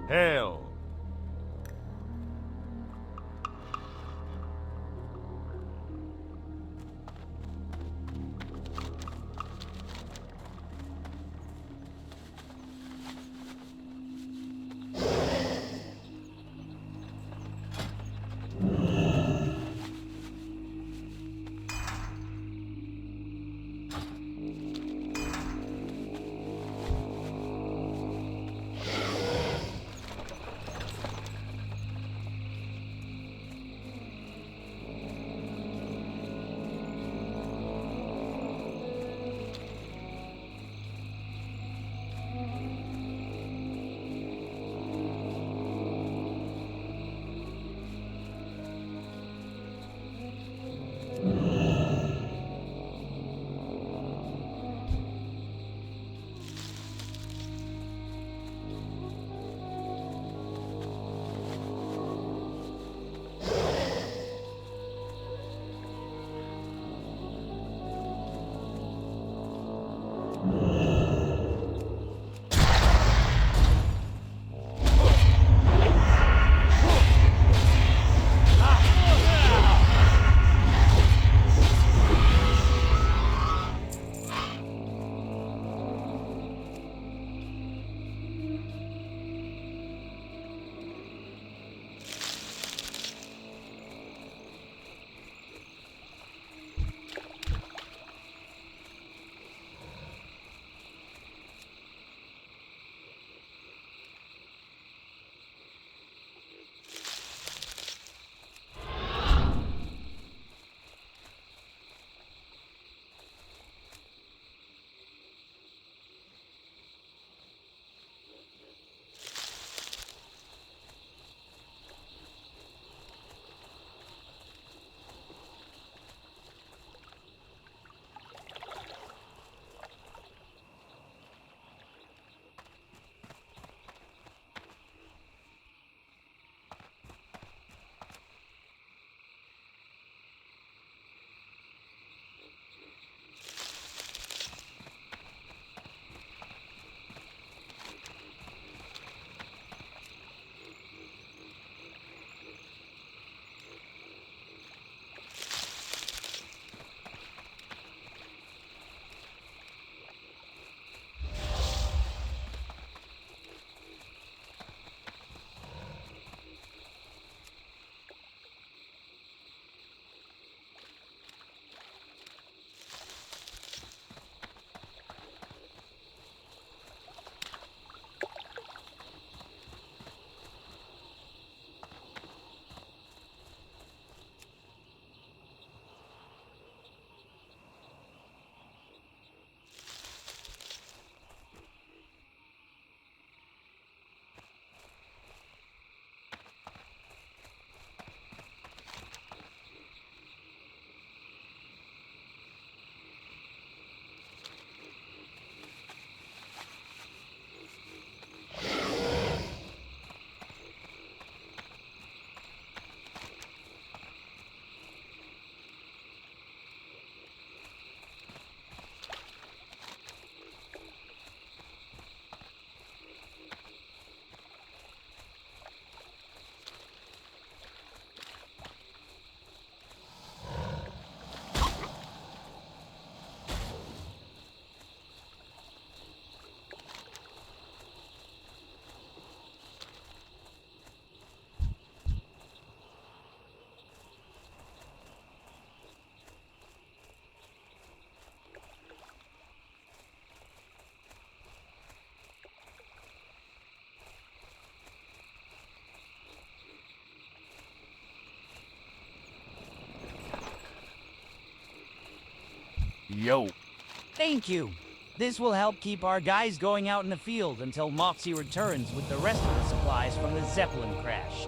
Hell. Yo. Thank you. This will help keep our guys going out in the field until Moxie returns with the rest of the supplies from the Zeppelin crash.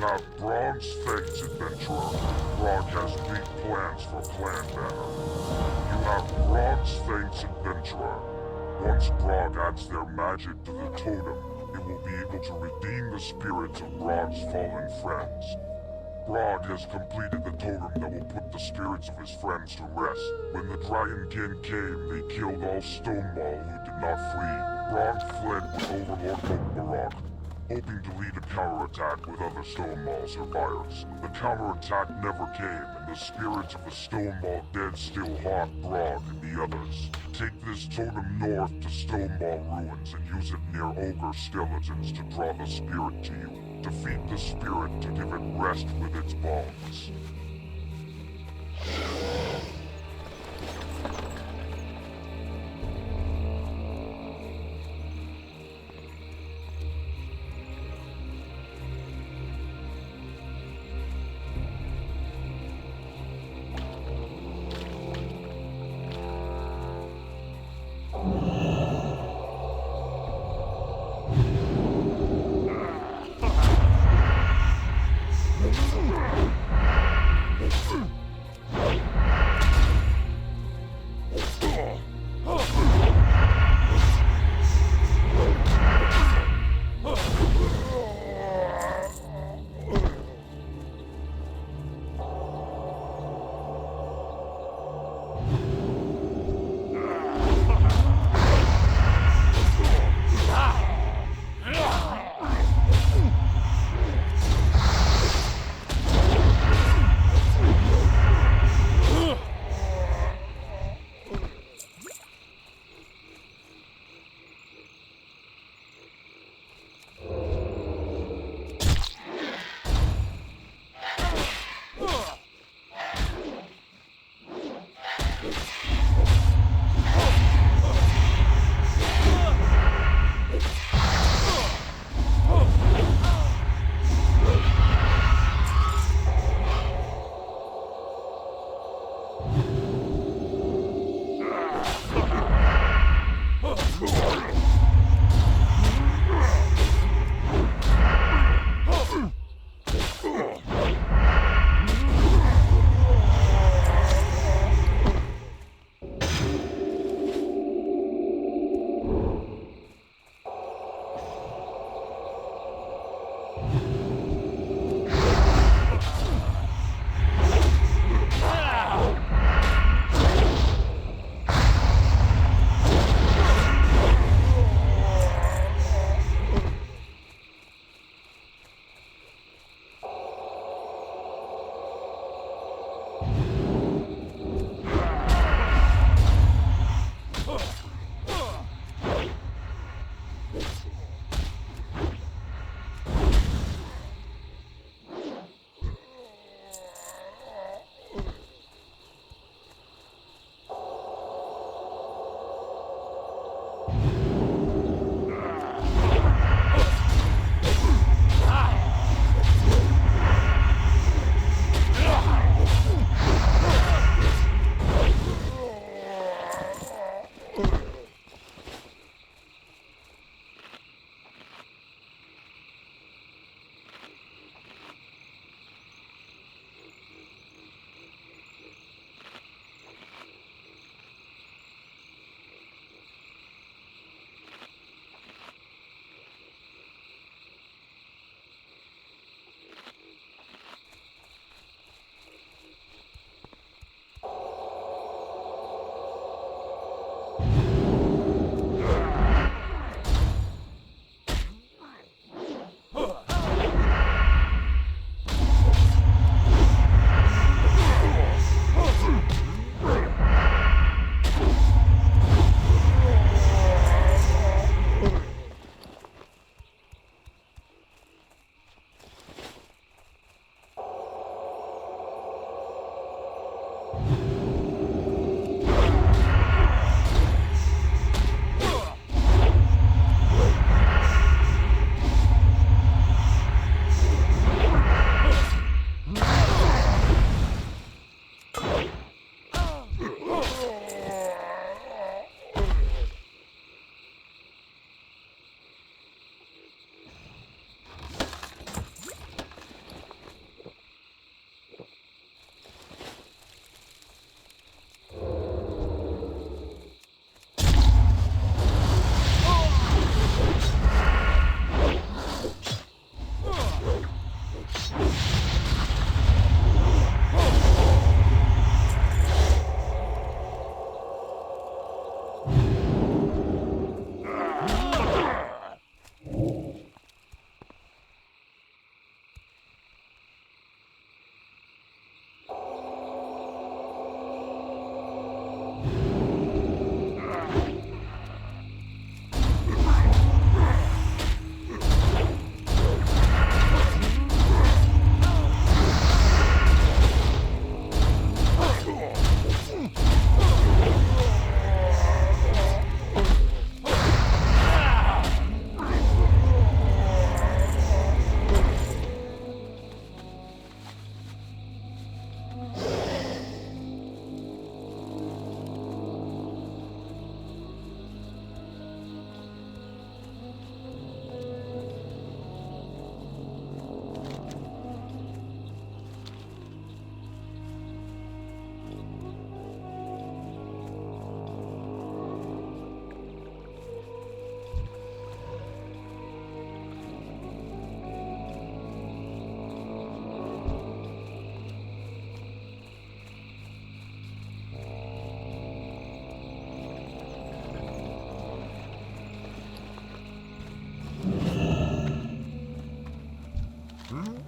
have Bronze Fates, Adventurer. Brog has big plans for Clan Banner. You have Bronze Fates, Adventurer. Once Brog adds their magic to the totem, it will be able to redeem the spirits of Brog's fallen friends. Brog has completed the totem that will put the spirits of his friends to rest. When the Dragon King came, they killed all Stonewall who did not flee. Brog fled with Overlord Barok, hoping to lead a counterattack with other Stonewall survivors. The counterattack never came, and the spirits of the Stonewall dead still haunt Brog and the others. Take this totem north to Stonewall Ruins and use it near Ogre skeletons to draw the spirit to you. Defeat the spirit to give it rest with its bones.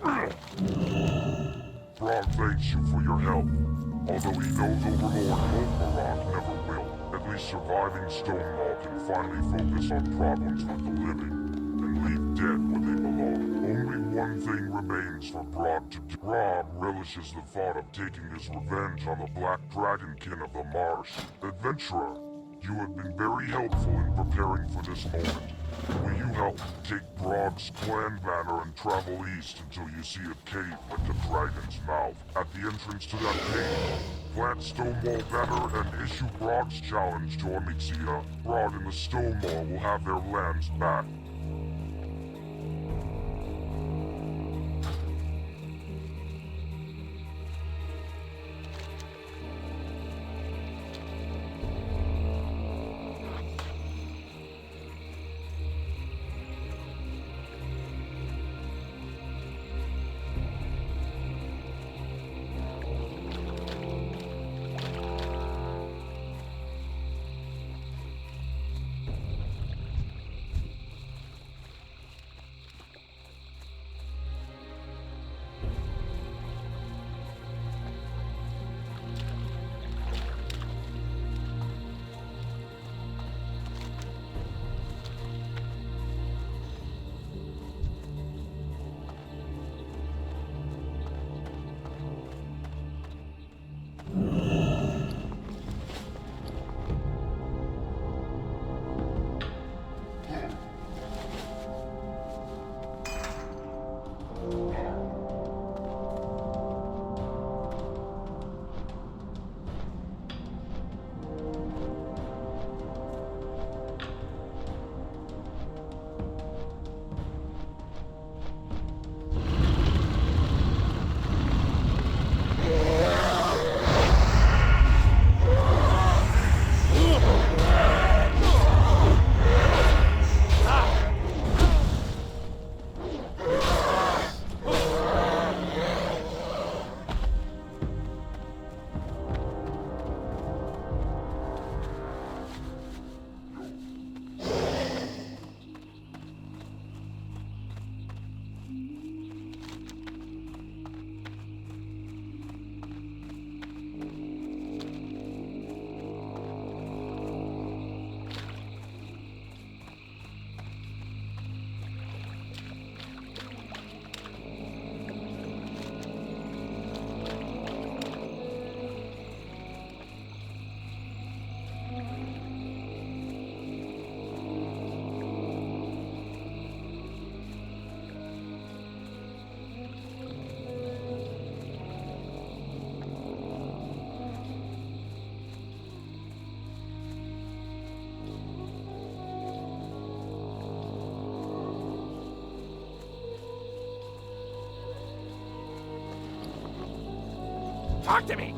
Brog thanks you for your help. Although he knows Overlord Montmarok never will, at least surviving Stonewall can finally focus on problems with the living, and leave dead where they belong. Only one thing remains for Brog to do. Brog relishes the thought of taking his revenge on the Black Dragonkin of the Marsh. Adventurer, you have been very helpful in preparing for this moment. Will you help take Brog's clan banner and travel east until you see a cave like the dragon's mouth? At the entrance to that cave, plant Stonewall banner and issue Brog's challenge to Amixia. Brog and the Stonewall will have their lands back. Talk to me!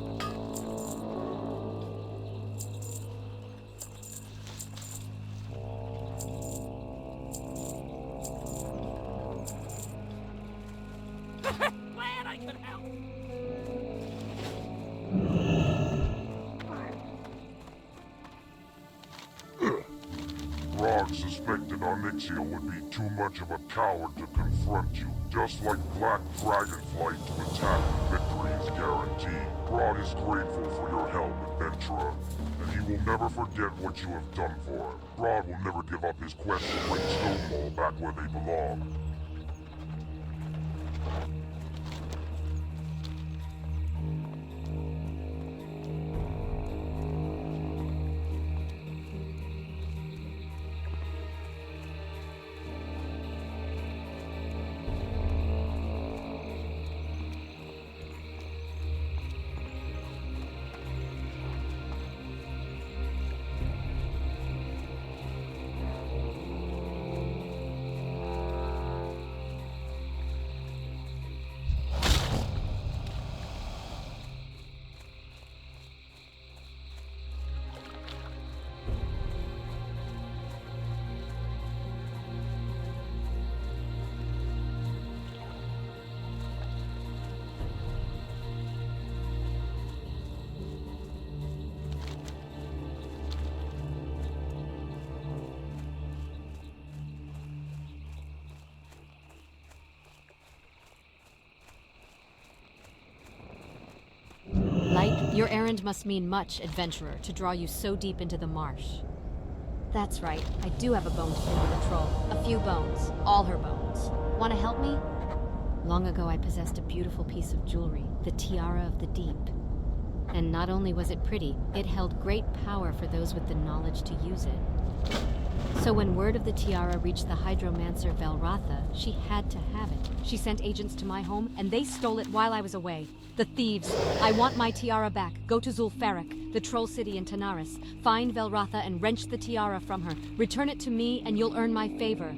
Glad I could help! Brog suspected Onyxia would be too much of a coward to confront you. Just like Black Dragonflight to attack, victory is guaranteed. Brog is grateful for your help, adventurer, and he will never forget what you have done for him. Brog will never give up his quest to bring Stonewall back where they belong. Your errand must mean much, adventurer, to draw you so deep into the marsh. That's right, I do have a bone to pick with a troll. A few bones. All her bones. Want to help me? Long ago I possessed a beautiful piece of jewelry, the Tiara of the Deep. And not only was it pretty, it held great power for those with the knowledge to use it. So when word of the tiara reached the hydromancer Velratha, she had to have it. She sent agents to my home, and they stole it while I was away. The thieves! I want my tiara back. Go to Zul'Farrak, the troll city in Tanaris. Find Velratha and wrench the tiara from her. Return it to me, and you'll earn my favor.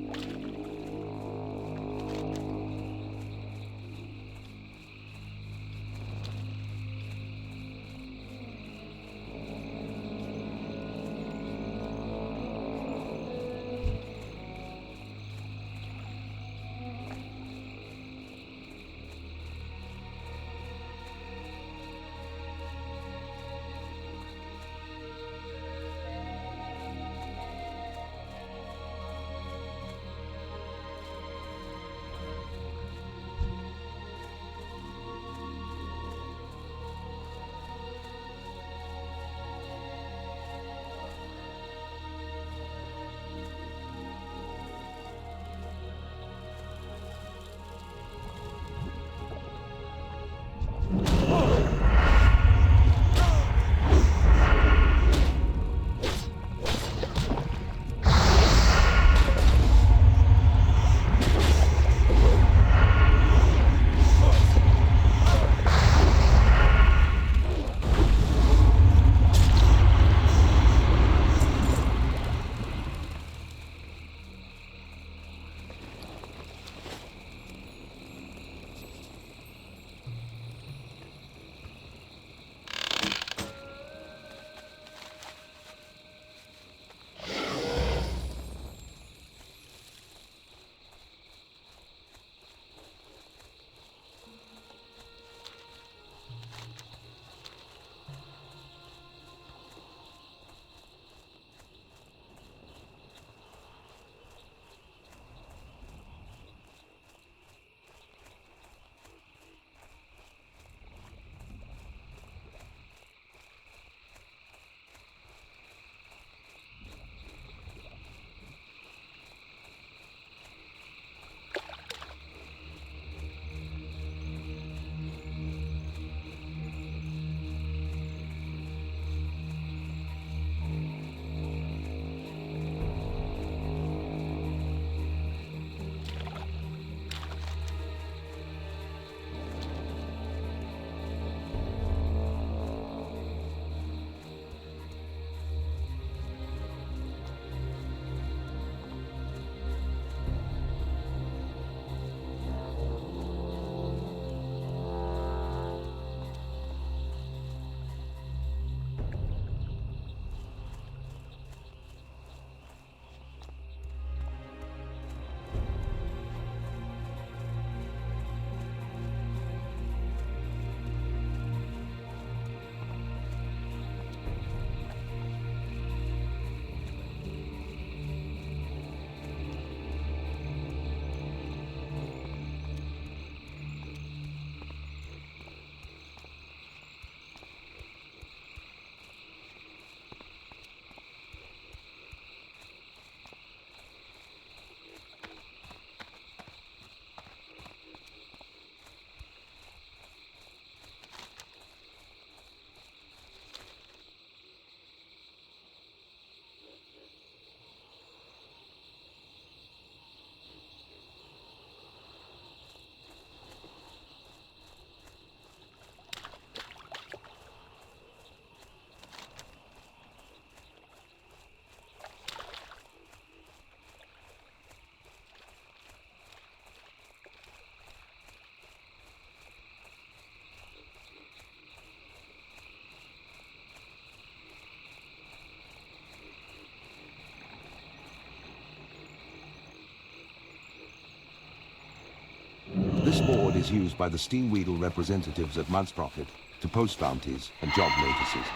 This board is used by the Steamweedle representatives at Mudsprocket to post bounties and job notices.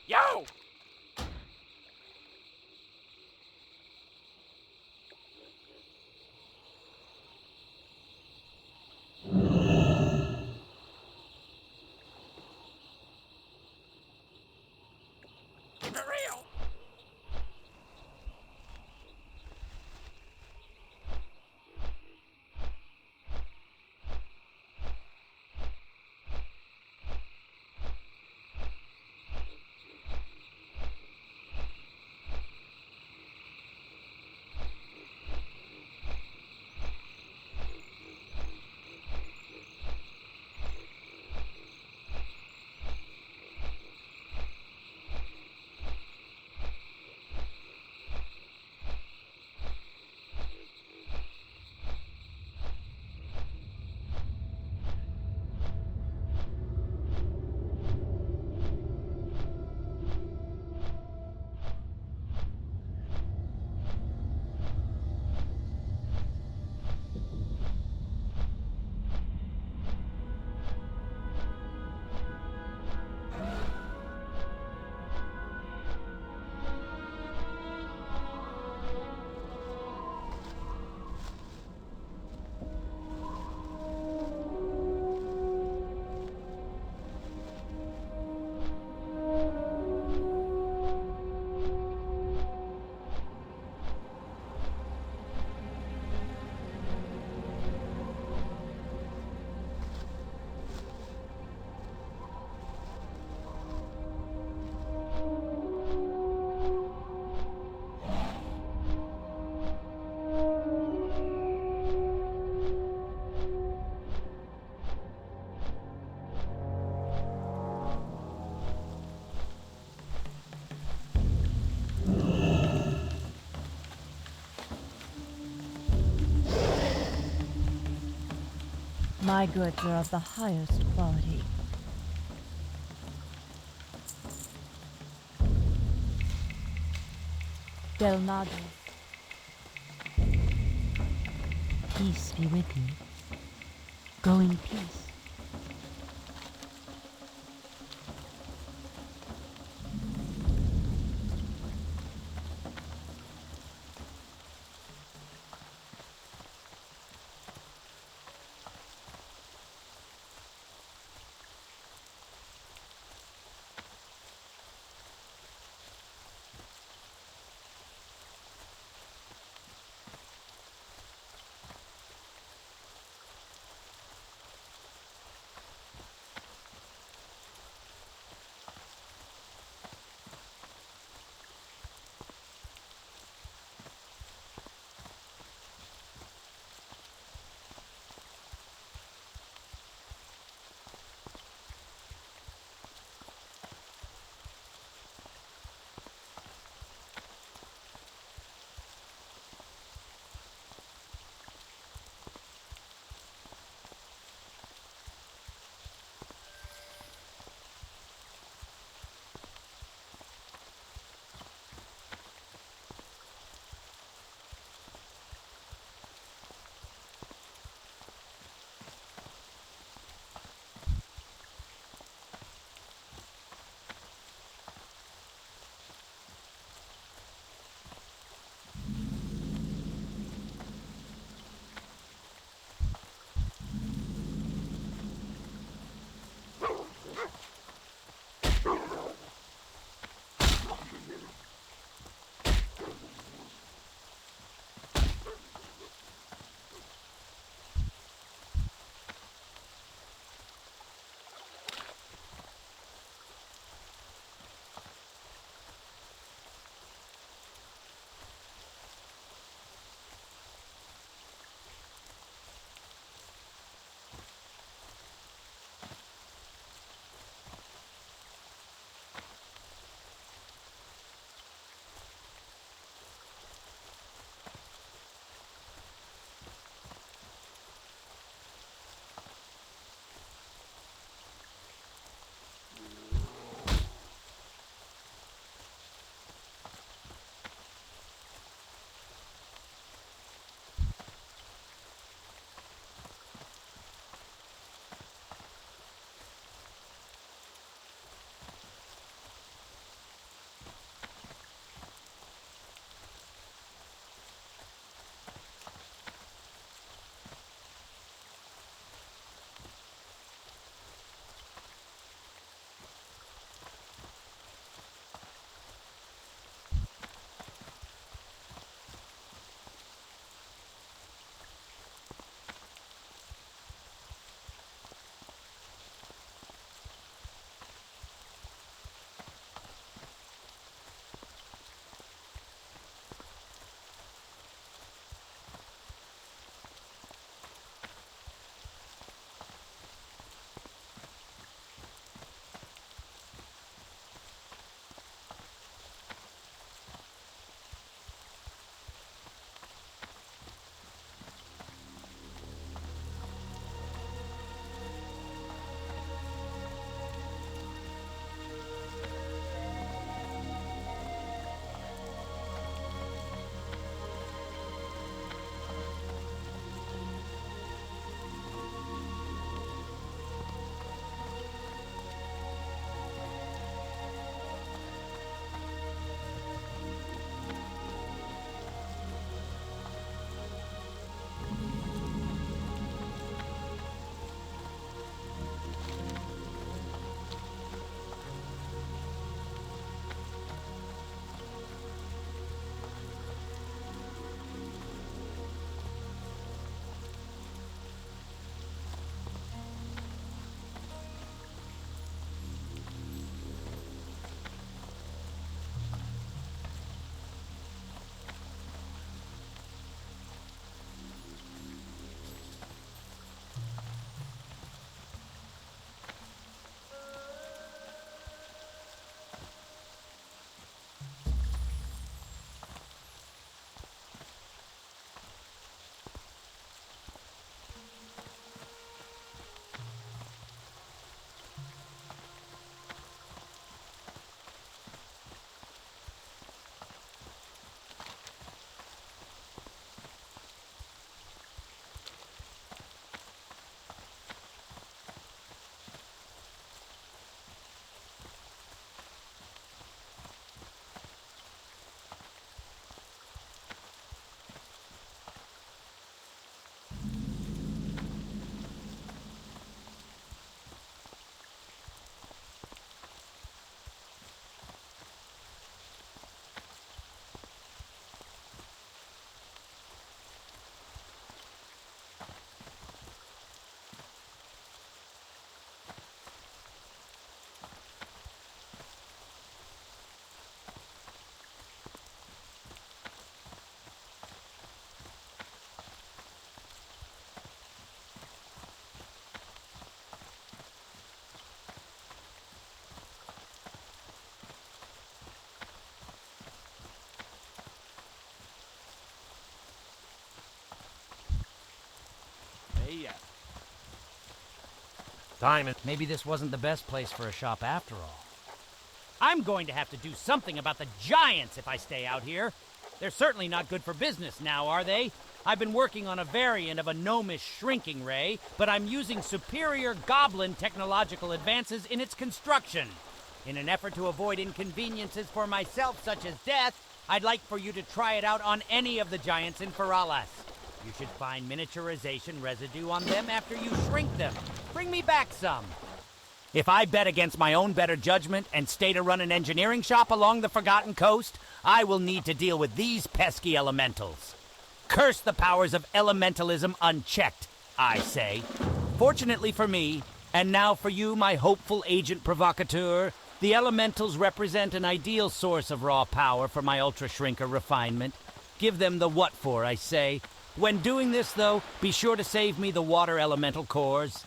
Yo! My goods are of the highest quality. Del Nado. Peace be with you. Go in peace. Time is... Maybe this wasn't the best place for a shop after all. I'm going to have to do something about the giants if I stay out here. They're certainly not good for business now, are they? I've been working on a variant of a gnomish shrinking ray, but I'm using superior goblin technological advances in its construction. In an effort to avoid inconveniences for myself, such as death, I'd like for you to try it out on any of the giants in Feralas. You should find miniaturization residue on them after you shrink them. Bring me back some. If I bet against my own better judgment and stay to run an engineering shop along the Forgotten Coast, I will need to deal with these pesky elementals. Curse the powers of elementalism unchecked, I say. Fortunately for me, and now for you, my hopeful agent provocateur, the elementals represent an ideal source of raw power for my ultra-shrinker refinement. Give them the what for, I say. When doing this, though, be sure to save me the water elemental cores.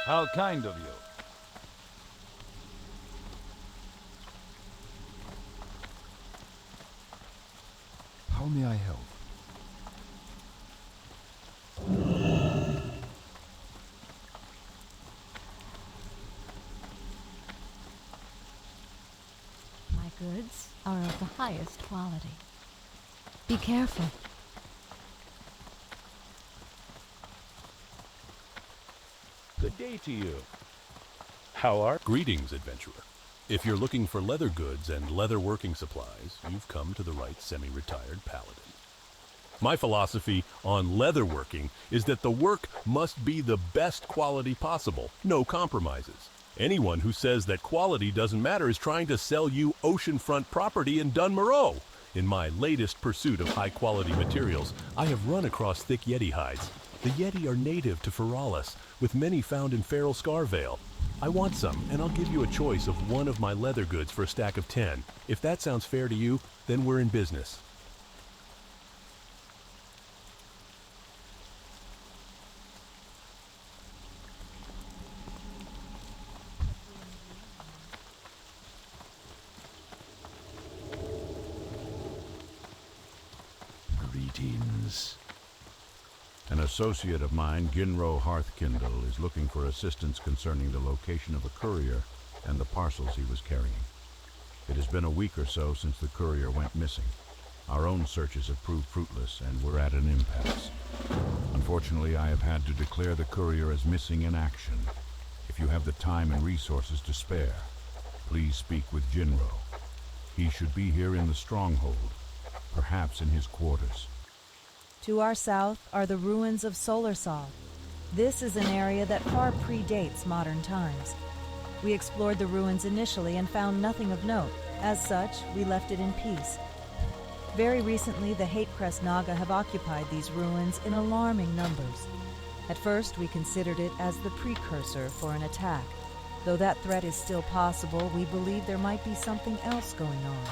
How kind of you. How may I help? My goods are of the highest quality. Be careful. Good day to you. How are... Greetings, adventurer. If you're looking for leather goods and leather working supplies, you've come to the right semi-retired paladin. My philosophy on leather working is that the work must be the best quality possible, no compromises. Anyone who says that quality doesn't matter is trying to sell you oceanfront property in Dunmoreau. In my latest pursuit of high-quality materials, I have run across thick Yeti hides. The Yeti are native to Feralas, with many found in Feral Scarvale. I want some, and I'll give you a choice of one of my leather goods for a stack of 10. If that sounds fair to you, then we're in business. Greetings. An associate of mine, Ginro Hearthkindle, is looking for assistance concerning the location of a courier and the parcels he was carrying. It has been a week or so since the courier went missing. Our own searches have proved fruitless, and we're at an impasse. Unfortunately, I have had to declare the courier as missing in action. If you have the time and resources to spare, please speak with Ginro. He should be here in the stronghold, perhaps in his quarters. To our south are the ruins of Solarsol. This is an area that far predates modern times. We explored the ruins initially and found nothing of note. As such, we left it in peace. Very recently, the Hatecrest Naga have occupied these ruins in alarming numbers. At first, we considered it as the precursor for an attack. Though that threat is still possible, we believe there might be something else going on.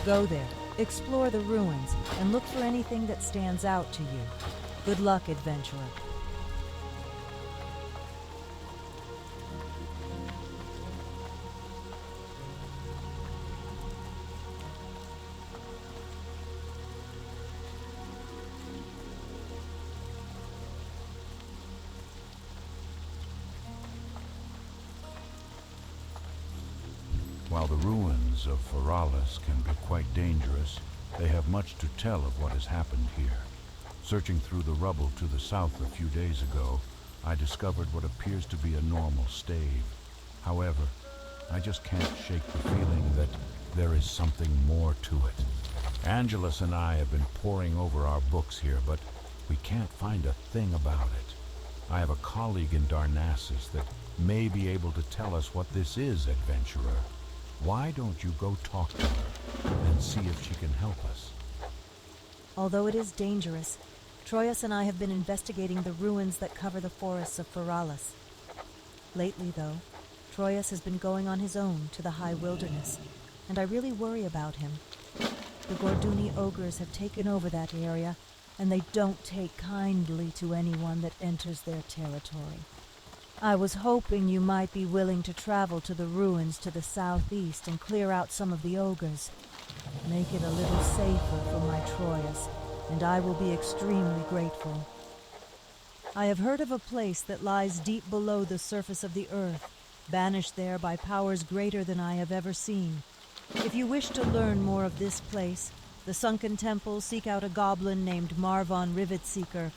Go there, explore the ruins, and look for anything that stands out to you. Good luck, adventurer. While the ruins of Feralis can be quite dangerous, they have much to tell of what has happened here. Searching through the rubble to the south a few days ago, I discovered what appears to be a normal stave. However, I just can't shake the feeling that there is something more to it. Angelus and I have been poring over our books here, but we can't find a thing about it. I have a colleague in Darnassus that may be able to tell us what this is, adventurer. Why don't you go talk to her and see if she can help us? Although it is dangerous, Troyes and I have been investigating the ruins that cover the forests of Feralis. Lately, though, Troyes has been going on his own to the high wilderness, and I really worry about him. The Gorduni ogres have taken over that area, and they don't take kindly to anyone that enters their territory. I was hoping you might be willing to travel to the ruins to the southeast and clear out some of the ogres. Make it a little safer for my Troyes, and I will be extremely grateful. I have heard of a place that lies deep below the surface of the earth, banished there by powers greater than I have ever seen. If you wish to learn more of this place, the Sunken Temple seek out a goblin named Marvon Rivetseeker.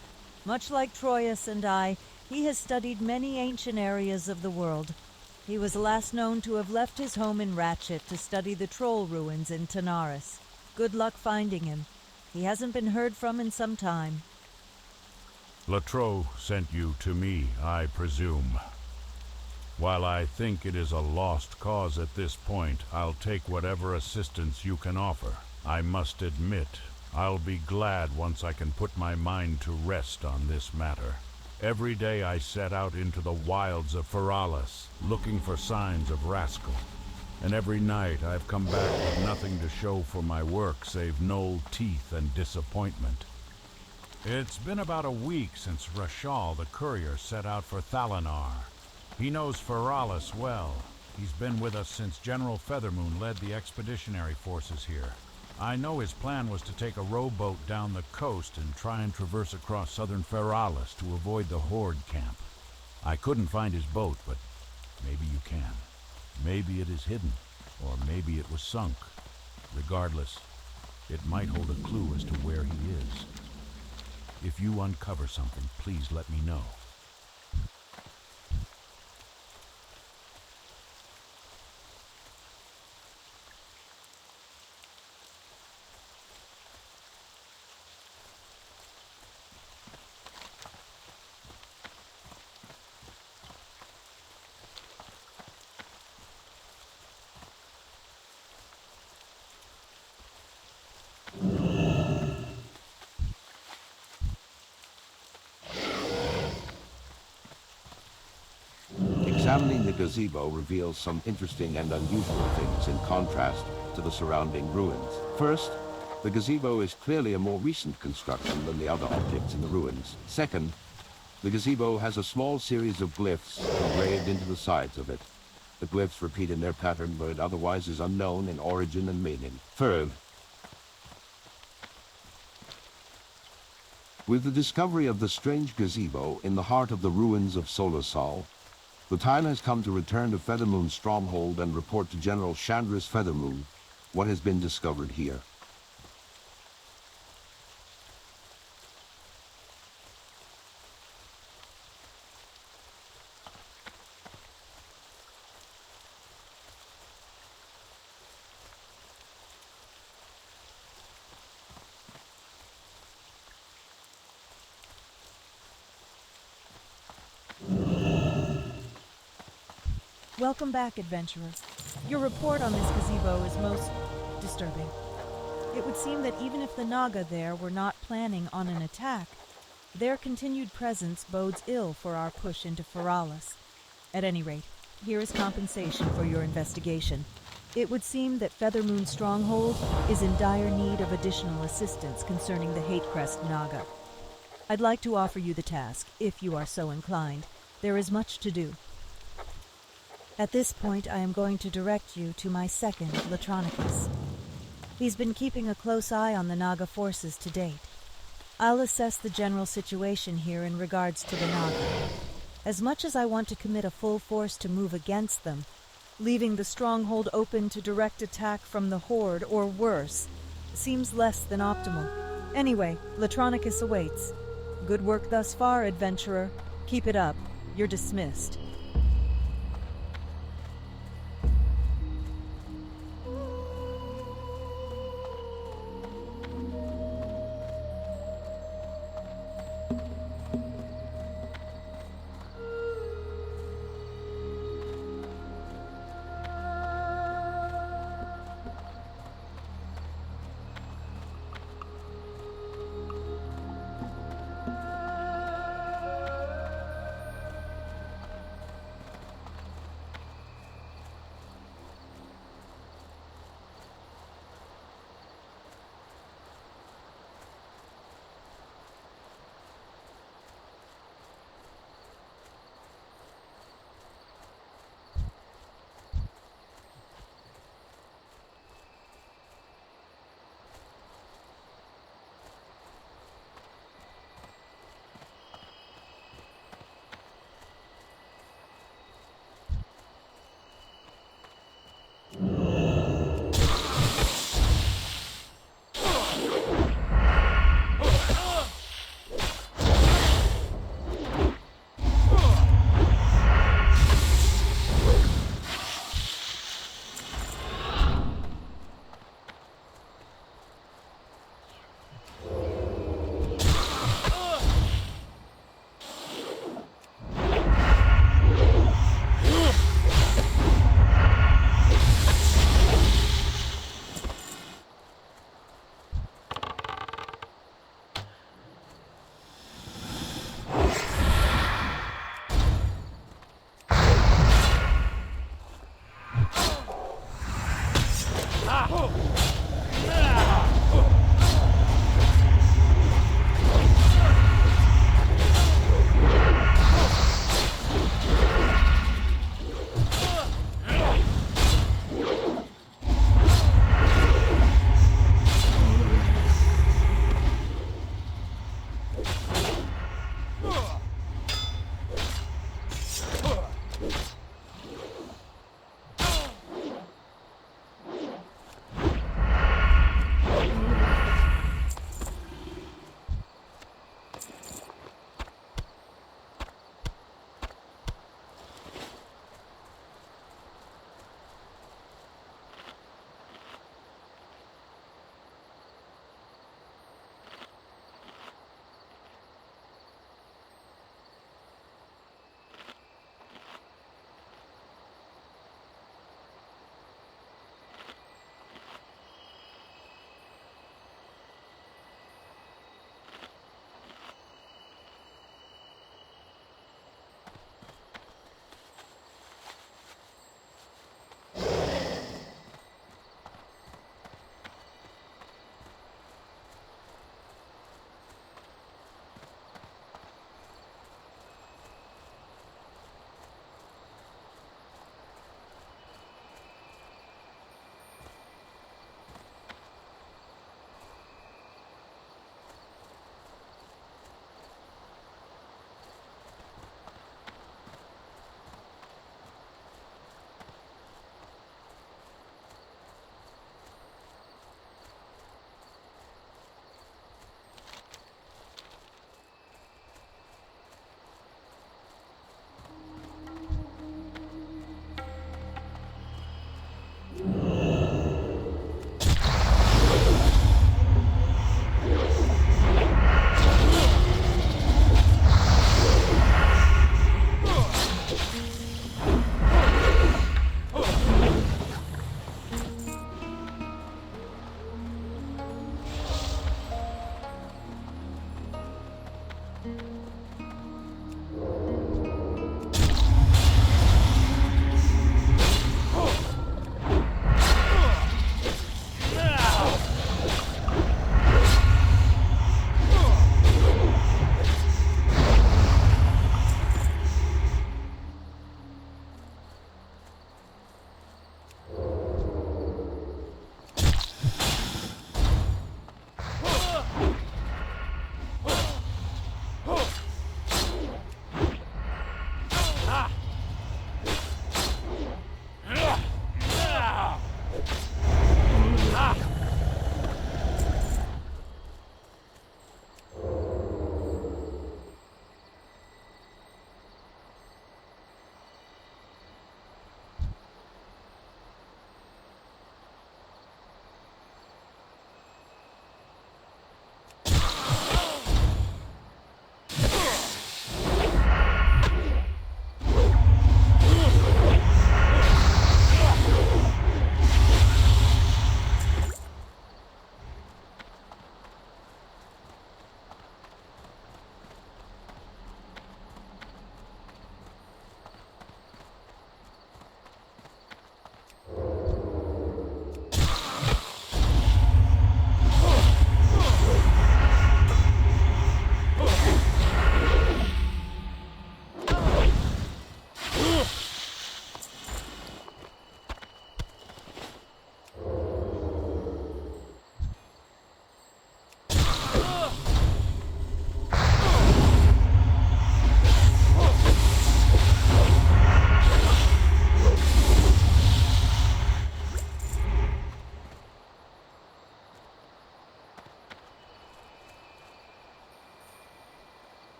Much like Troyes and I, he has studied many ancient areas of the world. He was last known to have left his home in Ratchet to study the troll ruins in Tanaris. Good luck finding him. He hasn't been heard from in some time. Latro sent you to me, I presume. While I think it is a lost cause at this point, I'll take whatever assistance you can offer. I must admit, I'll be glad once I can put my mind to rest on this matter. Every day I set out into the wilds of Feralis, looking for signs of Rascal. And every night I've come back with nothing to show for my work save gnome teeth and disappointment. It's been about a week since Rashal, the courier, set out for Thalanar. He knows Feralis well. He's been with us since General Feathermoon led the expeditionary forces here. I know his plan was to take a rowboat down the coast and try and traverse across southern Feralis to avoid the Horde camp. I couldn't find his boat, but maybe you can. Maybe it is hidden, or maybe it was sunk. Regardless, it might hold a clue as to where he is. If you uncover something, please let me know. Examining the gazebo reveals some interesting and unusual things in contrast to the surrounding ruins. First, the gazebo is clearly a more recent construction than the other objects in the ruins. Second, the gazebo has a small series of glyphs engraved into the sides of it. The glyphs repeat in their pattern, but otherwise is unknown in origin and meaning. Third, With the discovery of the strange gazebo in the heart of the ruins of Solasol, the time has come to return to Feathermoon's stronghold and report to General Chandris Feathermoon what has been discovered here. Welcome back, adventurer. Your report on this gazebo is most disturbing. It would seem that even if the Naga there were not planning on an attack, their continued presence bodes ill for our push into Feralis. At any rate, here is compensation for your investigation. It would seem that Feathermoon's stronghold is in dire need of additional assistance concerning the Hatecrest Naga. I'd like to offer you the task, if you are so inclined. There is much to do. At this point, I am going to direct you to my second, Latronicus. He's been keeping a close eye on the Naga forces to date. I'll assess the general situation here in regards to the Naga. As much as I want to commit a full force to move against them, leaving the stronghold open to direct attack from the Horde, or worse, seems less than optimal. Anyway, Latronicus awaits. Good work thus far, adventurer. Keep it up. You're dismissed.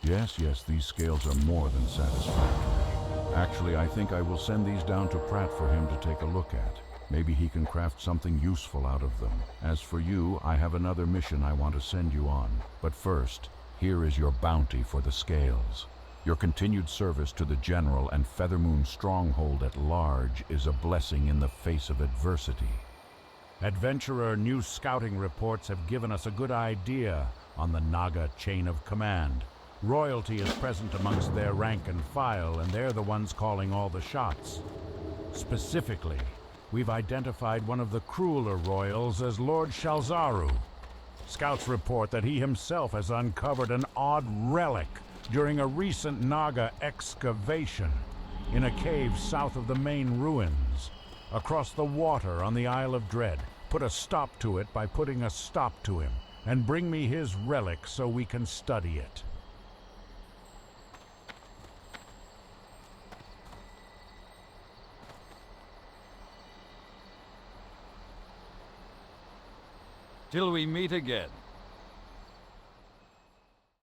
Yes, these scales are more than satisfactory. Actually, I think I will send these down to Pratt for him to take a look at. Maybe he can craft something useful out of them. As for you, I have another mission I want to send you on. But first, here is your bounty for the scales. Your continued service to the General and Feathermoon Stronghold at large is a blessing in the face of adversity. Adventurer, new scouting reports have given us a good idea on the Naga chain of command. Royalty is present amongst their rank and file, and they're the ones calling all the shots. Specifically, we've identified one of the crueler royals as Lord Shalzaru. Scouts report that he himself has uncovered an odd relic during a recent Naga excavation in a cave south of the main ruins, across the water on the Isle of Dread. Put a stop to it by putting a stop to him, and bring me his relic so we can study it. Till we meet again.